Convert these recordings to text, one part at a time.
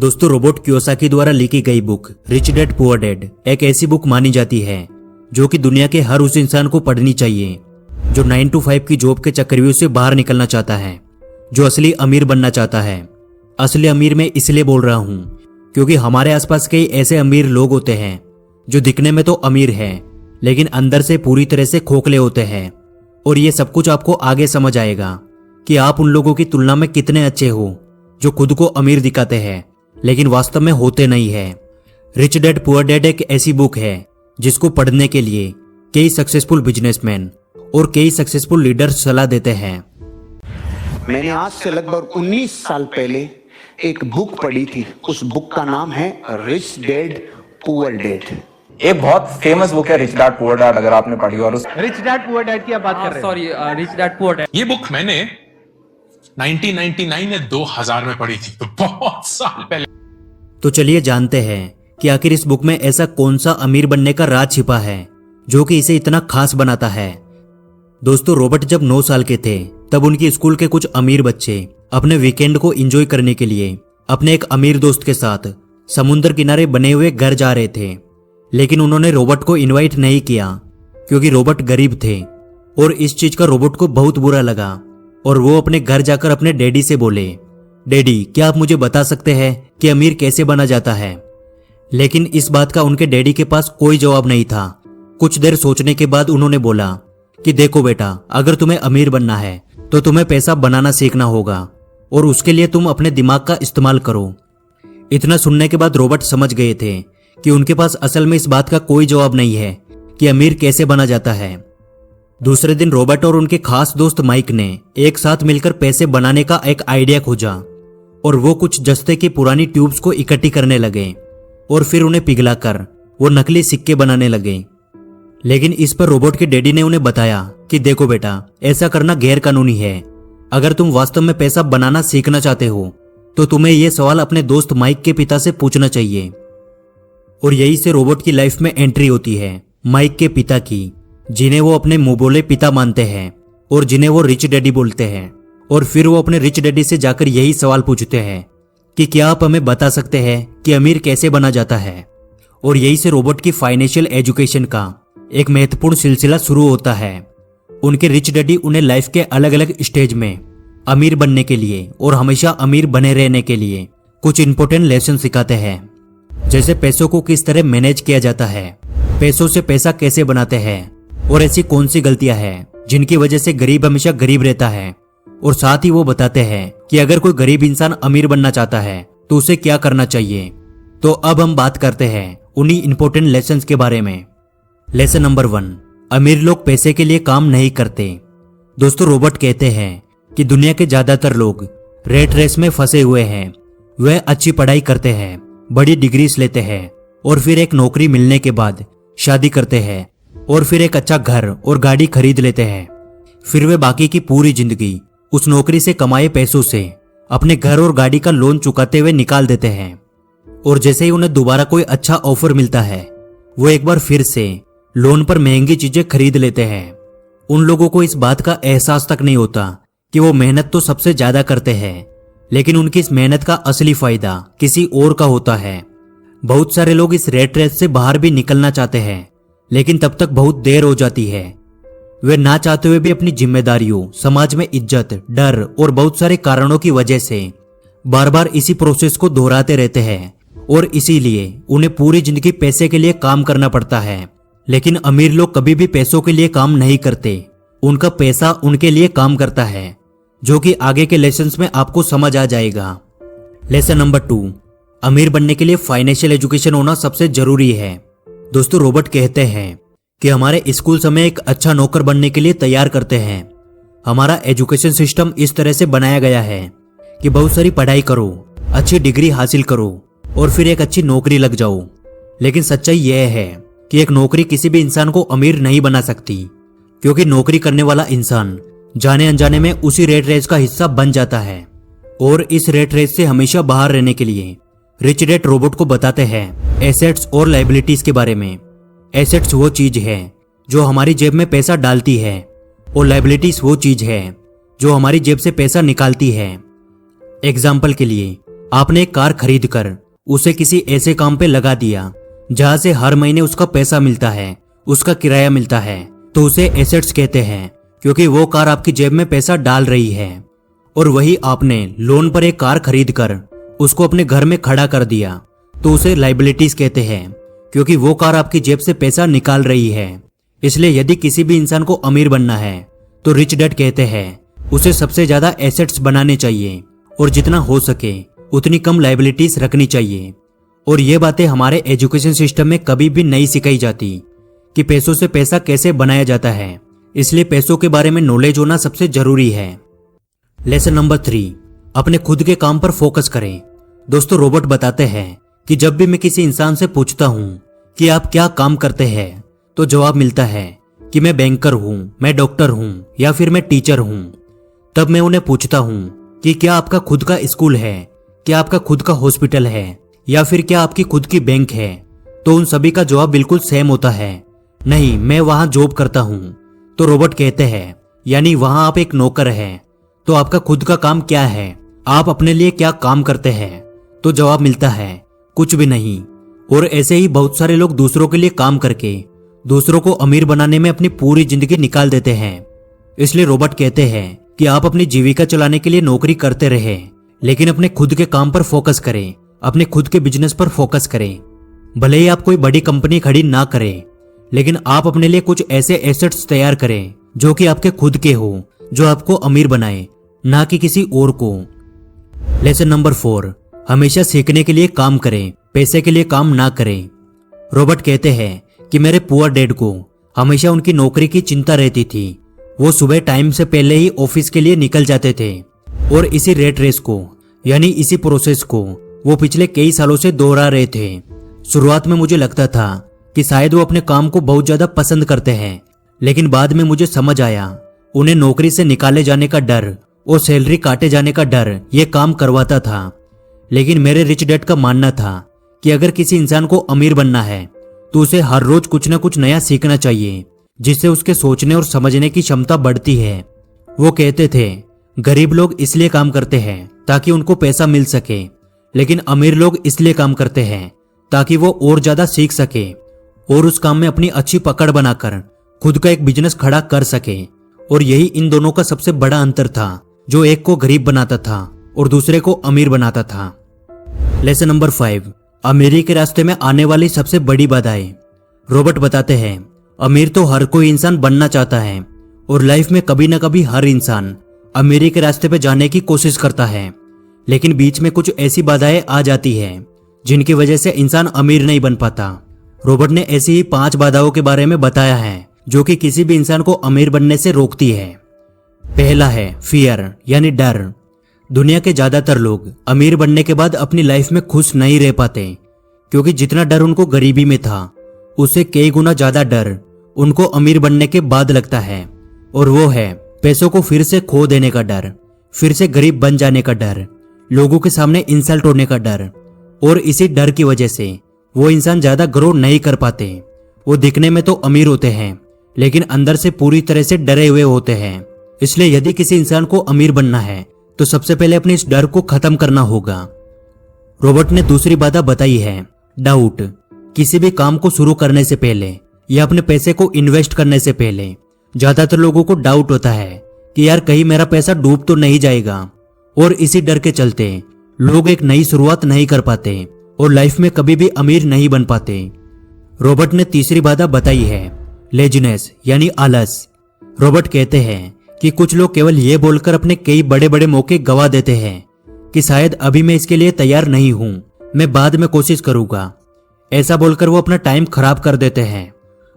दोस्तों, Robert Kiyosaki द्वारा लिखी गई book rich dad poor dad एक ऐसी बुक मानी जाती है जो कि दुनिया के हर उस इंसान को पढ़नी चाहिए जो 9 to 5 की जॉब के चक्रव्यूह से बाहर निकलना चाहता है, जो असली अमीर बनना चाहता है। असली अमीर मैं इसलिए बोल रहा हूँ क्योंकि हमारे आसपास कई ऐसे अमीर लोग होते हैं जो दिखने में तो अमीर है लेकिन अंदर से पूरी तरह से खोखले होते हैं। और ये सब कुछ आपको आगे समझ आएगा कि आप उन लोगों की तुलना में कितने अच्छे हो जो खुद को अमीर दिखाते हैं लेकिन वास्तव में होते नहीं है। रिच डैड पुअर डैड एक ऐसी बुक है जिसको पढ़ने के लिए कई सक्सेसफुल बिजनेसमैन और कई सक्सेसफुल लीडर्स सलाह देते हैं। मैंने आज से लगभग 19 साल पहले एक बुक पढ़ी थी। उस बुक का नाम है रिच डैड पुअर डैड। एक बहुत फेमस बुक है रिच डैड पुअर डैड, अगर आपने पढ़ी हो। और उस रिच डैड पुअर डैड की आप बात कर रहे हैं? Sorry, rich dad poor dad. ये बुक मैंने 1999 या 2000 में पढ़ी थी, तो बहुत साल पहले। तो चलिए जानते हैं कि आखिर इस बुक में ऐसा कौन सा अमीर बनने का राज छिपा है जो कि इसे इतना खास बनाता है। दोस्तों, रॉबर्ट जब 9 साल के थे तब उनकी स्कूल के कुछ अमीर बच्चे अपने वीकेंड को एंजॉय करने के लिए अपने एक अमीर दोस्त के साथ समुद्र किनारे बने हुए घर जा रहे थे। लेकिन उन्होंने रॉबर्ट को इनवाइट नहीं किया क्योंकि रॉबर्ट गरीब थे और इस चीज का रॉबर्ट को बहुत बुरा लगा और वो अपने घर जाकर अपने डैडी से बोले, डैडी क्या आप मुझे बता सकते हैं कि अमीर कैसे बना जाता है। लेकिन इस बात का उनके डैडी के पास कोई जवाब नहीं था। कुछ देर सोचने के बाद उन्होंने बोला कि देखो बेटा, अगर तुम्हें अमीर बनना है तो तुम्हें पैसा बनाना सीखना होगा और उसके लिए तुम अपने दिमाग का इस्तेमाल करो। इतना सुनने के बाद रॉबर्ट समझ गए थे कि उनके पास असल में इस बात का कोई जवाब नहीं है कि अमीर कैसे बना जाता है। दूसरे दिन रॉबर्ट और उनके खास दोस्त माइक ने एक साथ मिलकर पैसे बनाने का एक आइडिया खोजा और वो कुछ जस्ते की पुरानी ट्यूब्स को इकट्ठी करने लगे और फिर उन्हें पिघलाकर वो नकली सिक्के बनाने लगे। लेकिन इस पर रॉबर्ट के डैडी ने उन्हें बताया कि देखो बेटा, ऐसा करना गैर कानूनी है। अगर तुम वास्तव में पैसा बनाना सीखना चाहते हो तो तुम्हें यह सवाल अपने दोस्त माइक के पिता से पूछना चाहिए। और यही से रॉबर्ट की लाइफ में एंट्री होती है माइक के पिता की, जिन्हें वो अपने मुंह बोले पिता मानते हैं और जिन्हें वो रिच डैडी बोलते हैं। और फिर वो अपने रिच डैडी से जाकर यही सवाल पूछते हैं कि क्या आप हमें बता सकते हैं कि अमीर कैसे बना जाता है। और यही से रॉबर्ट की फाइनेंशियल एजुकेशन का एक महत्वपूर्ण सिलसिला शुरू होता है। उनके रिच डैडी उन्हें लाइफ के अलग अलग स्टेज में अमीर बनने के लिए और हमेशा अमीर बने रहने के लिए कुछ इंपॉर्टेंट लेसन सिखाते हैं, जैसे पैसों को किस तरह मैनेज किया जाता है, पैसों से पैसा कैसे बनाते हैं और ऐसी कौन सी गलतियां हैं जिनकी वजह से गरीब हमेशा गरीब रहता है। और साथ ही वो बताते हैं कि अगर कोई गरीब इंसान अमीर बनना चाहता है तो उसे क्या करना चाहिए। तो अब हम बात करते हैं उन्हीं इंपॉर्टेंट लेसन्स के बारे में। लेसन नंबर 1, अमीर लोग पैसे के लिए काम नहीं करते। दोस्तों, रॉबर्ट कहते हैं कि दुनिया के ज्यादातर लोग रेट रेस में फंसे हुए हैं। वह अच्छी पढ़ाई करते हैं, बड़ी डिग्रीज लेते हैं और फिर एक नौकरी मिलने के बाद शादी करते हैं और फिर एक अच्छा घर और गाड़ी खरीद लेते हैं। फिर वे बाकी की पूरी जिंदगी उस नौकरी से कमाए पैसों से अपने घर और गाड़ी का लोन चुकाते हुए निकाल देते हैं। और जैसे ही उन्हें दोबारा कोई अच्छा ऑफर मिलता है वो एक बार फिर से लोन पर महंगी चीजें खरीद लेते हैं। उन लोगों को इस बात का एहसास तक नहीं होता कि वो मेहनत तो सबसे ज्यादा करते हैं लेकिन उनकी इस मेहनत का असली फायदा किसी और का होता है। बहुत सारे लोग इस रेट रेस से बाहर भी निकलना चाहते हैं लेकिन तब तक बहुत देर हो जाती है। वे ना चाहते हुए भी अपनी जिम्मेदारियों, समाज में इज्जत, डर और बहुत सारे कारणों की वजह से बार बार इसी प्रोसेस को दोहराते रहते हैं और इसीलिए उन्हें पूरी जिंदगी पैसे के लिए काम करना पड़ता है। लेकिन अमीर लोग कभी भी पैसों के लिए काम नहीं करते, उनका पैसा उनके लिए काम करता है, जो कि आगे के लेसन्स में आपको समझ आ जाएगा। लेसन नंबर 2, अमीर बनने के लिए फाइनेंशियल एजुकेशन होना सबसे जरूरी है। दोस्तों, रॉबर्ट कहते हैं कि हमारे स्कूल हमें एक अच्छा नौकर बनने के लिए तैयार करते हैं। हमारा एजुकेशन सिस्टम इस तरह से बनाया गया है कि बहुत सारी पढ़ाई करो, अच्छी डिग्री हासिल करो और फिर एक अच्छी नौकरी लग जाओ। लेकिन सच्चाई यह है कि एक नौकरी किसी भी इंसान को अमीर नहीं बना सकती, क्योंकि नौकरी करने वाला इंसान जाने अनजाने में उसी रेट रेस का हिस्सा बन जाता है। और इस रेट रेस से हमेशा बाहर रहने के लिए रिच डैड रॉबर्ट को बताते हैं एसेट्स और लायबिलिटीज के बारे में। एसेट्स वो चीज है जो हमारी जेब में पैसा डालती है और लायबिलिटीज वो चीज है जो हमारी जेब से पैसा निकालती है। एग्जाम्पल के लिए आपने एक कार खरीद कर उसे किसी ऐसे काम पे लगा दिया जहां से हर महीने उसका पैसा मिलता है, उसका किराया मिलता है, तो उसे एसेट्स कहते हैं, क्योंकि वो कार आपकी जेब में पैसा डाल रही है। और वही आपने लोन पर एक कार खरीद कर उसको अपने घर में खड़ा कर दिया तो उसे लाइबिलिटीज कहते हैं, क्योंकि वो कार आपकी जेब से पैसा निकाल रही है। इसलिए यदि किसी भी इंसान को अमीर बनना है तो रिच डैड कहते हैं उसे सबसे ज्यादा एसेट्स बनाने चाहिए और जितना हो सके उतनी कम लाइबिलिटीज रखनी चाहिए। और ये बातें हमारे एजुकेशन सिस्टम में कभी भी नहीं सिखाई जाती कि पैसों से पैसा कैसे बनाया जाता है। इसलिए पैसों के बारे में नॉलेज होना सबसे जरूरी है। लेसन नंबर 3, अपने खुद के काम पर फोकस करें। दोस्तों, रॉबर्ट बताते हैं कि जब भी मैं किसी इंसान से पूछता हूं कि आप क्या काम करते हैं, तो जवाब मिलता है कि मैं बैंकर हूं, मैं डॉक्टर हूं या फिर मैं टीचर हूं। तब मैं उन्हें पूछता हूं कि क्या आपका खुद का स्कूल है, क्या आपका खुद का हॉस्पिटल है या फिर क्या आपकी खुद की बैंक है, तो उन सभी का जवाब बिल्कुल सेम होता है, नहीं, मैं वहां जॉब करता हूं। तो रॉबर्ट कहते हैं यानी वहां आप एक नौकर हैं। तो आपका खुद का काम क्या है, आप अपने लिए क्या काम करते हैं? तो जवाब मिलता है कुछ भी नहीं। और ऐसे ही बहुत सारे लोग दूसरों के लिए काम करके दूसरों को अमीर बनाने में अपनी पूरी जिंदगी निकाल देते हैं। इसलिए रॉबर्ट कहते हैं कि आप अपनी जीविका चलाने के लिए नौकरी करते रहे, लेकिन अपने खुद के काम पर फोकस करें, अपने खुद के बिजनेस पर फोकस करें। भले ही आप कोई बड़ी कंपनी खड़ी ना करें, लेकिन आप अपने लिए कुछ ऐसे एसेट्स तैयार करें जो कि आपके खुद के हो, जो आपको अमीर बनाए, ना कि किसी और को। लेसन नंबर 4, हमेशा सीखने के लिए काम करें, पैसे के लिए काम ना करें। रॉबर्ट कहते हैं कि मेरे पुअर डैड को हमेशा उनकी नौकरी की चिंता रहती थी। वो सुबह टाइम से पहले ही ऑफिस के लिए निकल जाते थे और इसी रेट रेस को यानी इसी प्रोसेस को वो पिछले कई सालों से दोहरा रहे थे। शुरुआत में मुझे लगता था कि शायद वो अपने काम को बहुत ज्यादा पसंद करते हैं, लेकिन बाद में मुझे समझ आया उन्हें नौकरी से निकाले जाने का डर और सैलरी काटे जाने का डर ये काम करवाता था। लेकिन मेरे रिच डैड का मानना था कि अगर किसी इंसान को अमीर बनना है तो उसे हर रोज कुछ न कुछ नया सीखना चाहिए, जिससे उसके सोचने और समझने की क्षमता बढ़ती है। वो कहते थे गरीब लोग इसलिए काम करते हैं ताकि उनको पैसा मिल सके, लेकिन अमीर लोग इसलिए काम करते हैं ताकि वो और ज्यादा सीख सके और उस काम में अपनी अच्छी पकड़ बनाकर खुद का एक बिजनेस खड़ा कर सके। और यही इन दोनों का सबसे बड़ा अंतर था, जो एक को गरीब बनाता था और दूसरे को अमीर बनाता था। लेसन नंबर 5, अमीरी के रास्ते में आने वाली सबसे बड़ी बाधाएं। रॉबर्ट बताते हैं अमीर तो हर कोई इंसान बनना चाहता है और लाइफ में कभी ना कभी हर इंसान अमीरी के रास्ते पे जाने की कोशिश करता है, लेकिन बीच में कुछ ऐसी बाधाएं आ जाती है जिनकी वजह से इंसान अमीर नहीं बन पाता। रॉबर्ट ने ऐसी ही 5 बाधाओं के बारे में बताया है जो कि किसी भी इंसान को अमीर बनने से रोकती है। पहला है फियर यानी डर। दुनिया के ज्यादातर लोग अमीर बनने के बाद अपनी लाइफ में खुश नहीं रह पाते, क्योंकि जितना डर उनको गरीबी में था उससे कई गुना ज्यादा डर उनको अमीर बनने के बाद लगता है, और वो है पैसों को फिर से खो देने का डर, फिर से गरीब बन जाने का डर, लोगों के सामने इंसल्ट होने का डर। और इसी डर की वजह से वो इंसान ज्यादा ग्रो नहीं कर पाते। वो दिखने में तो अमीर होते हैं लेकिन अंदर से पूरी तरह से डरे हुए होते हैं। इसलिए यदि किसी इंसान को अमीर बनना है तो सबसे पहले अपने इस डर को खत्म करना होगा। रॉबर्ट ने दूसरी बाधा बताई है डाउट। किसी भी काम को शुरू करने से पहले या अपने पैसे को इन्वेस्ट करने से पहले ज्यादातर लोगों को डाउट होता है कि यार कहीं मेरा पैसा डूब तो नहीं जाएगा, और इसी डर के चलते लोग एक नई शुरुआत नहीं कर पाते और लाइफ में कभी भी अमीर नहीं बन पाते। रॉबर्ट ने तीसरी बाधा बताई है लेजीनेस यानी आलस। रॉबर्ट कहते हैं कि कुछ लोग केवल ये बोलकर अपने कई बड़े बड़े मौके गवा देते हैं कि शायद अभी मैं इसके लिए तैयार नहीं हूं, मैं बाद में कोशिश करूंगा। ऐसा बोलकर वो अपना टाइम खराब कर देते हैं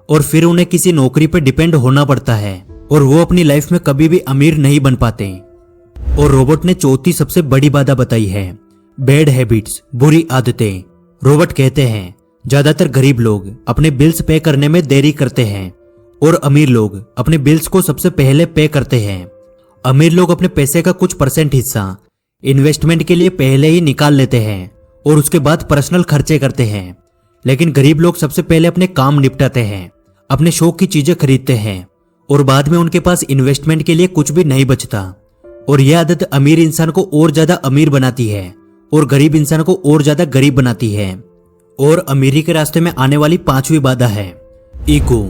और फिर उन्हें किसी नौकरी पर डिपेंड होना पड़ता है और वो अपनी लाइफ में कभी भी अमीर नहीं बन पाते। और रॉबर्ट ने चौथी सबसे बड़ी बाधा बताई है बैड हैबिट्स, बुरी आदतें। रॉबर्ट कहते हैं ज्यादातर गरीब लोग अपने बिल्स पे करने में देरी करते हैं और अमीर लोग अपने बिल्स को सबसे पहले पे करते हैं। अमीर लोग अपने पैसे का कुछ % हिस्सा इन्वेस्टमेंट के लिए पहले ही निकाल लेते हैं और उसके बाद पर्सनल खर्चे करते हैं, लेकिन गरीब लोग सबसे पहले अपने काम निपटाते हैं, अपने शौक की चीजें खरीदते हैं और बाद में उनके पास इन्वेस्टमेंट के लिए कुछ भी नहीं बचता। और यह आदत अमीर इंसान को और ज्यादा अमीर बनाती है और गरीब इंसान को और ज्यादा गरीब बनाती है। और अमीरी के रास्ते में आने वाली 5वीं बाधा है ईगो।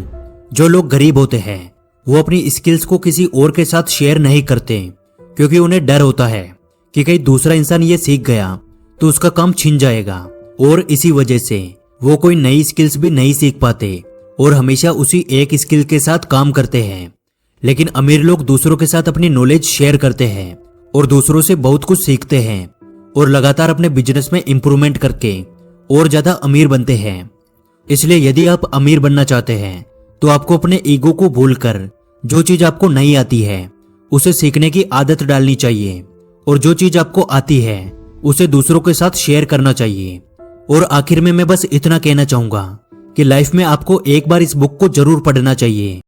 जो लोग गरीब होते हैं वो अपनी स्किल्स को किसी और के साथ शेयर नहीं करते, क्योंकि उन्हें डर होता है कि कहीं दूसरा इंसान ये सीख गया तो उसका काम छिन जाएगा, और इसी वजह से वो कोई नई स्किल्स भी नहीं सीख पाते और हमेशा उसी एक स्किल के साथ काम करते हैं। लेकिन अमीर लोग दूसरों के साथ अपनी नॉलेज शेयर करते हैं और दूसरों से बहुत कुछ सीखते हैं और लगातार अपने बिजनेस में इंप्रूवमेंट करके और ज्यादा अमीर बनते हैं। इसलिए यदि आप अमीर बनना चाहते हैं तो आपको अपने ईगो को भूलकर जो चीज आपको नहीं आती है उसे सीखने की आदत डालनी चाहिए, और जो चीज आपको आती है उसे दूसरों के साथ शेयर करना चाहिए। और आखिर में मैं बस इतना कहना चाहूंगा कि लाइफ में आपको एक बार इस बुक को जरूर पढ़ना चाहिए,